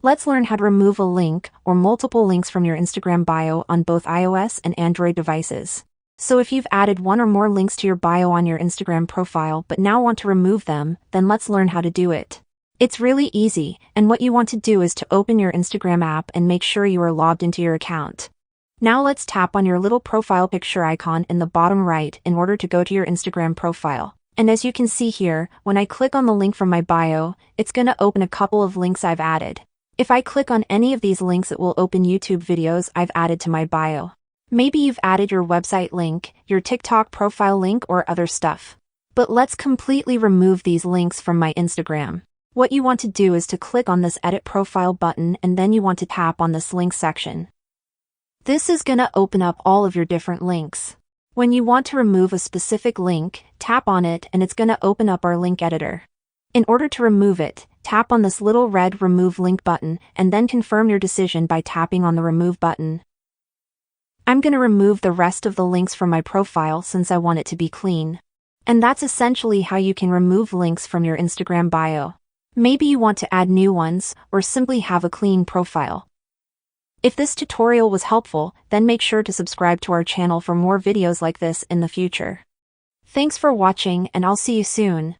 Let's learn how to remove a link or multiple links from your Instagram bio on both iOS and Android devices. So if you've added one or more links to your bio on your Instagram profile but now want to remove them, then let's learn how to do it. It's really easy, and what you want to do is to open your Instagram app and make sure you are logged into your account. Now let's tap on your little profile picture icon in the bottom right in order to go to your Instagram profile. And as you can see here, when I click on the link from my bio, it's gonna open a couple of links I've added. If I click on any of these links, it will open YouTube videos I've added to my bio. Maybe you've added your website link, your TikTok profile link, or other stuff. But let's completely remove these links from my Instagram. What you want to do is to click on this Edit Profile button, and then you want to tap on this link section. This is gonna open up all of your different links. When you want to remove a specific link, tap on it and it's gonna open up our link editor. In order to remove it, tap on this little red Remove Link button and then confirm your decision by tapping on the Remove button. I'm gonna remove the rest of the links from my profile since I want it to be clean. And that's essentially how you can remove links from your Instagram bio. Maybe you want to add new ones, or simply have a clean profile. If this tutorial was helpful, then make sure to subscribe to our channel for more videos like this in the future. Thanks for watching, and I'll see you soon.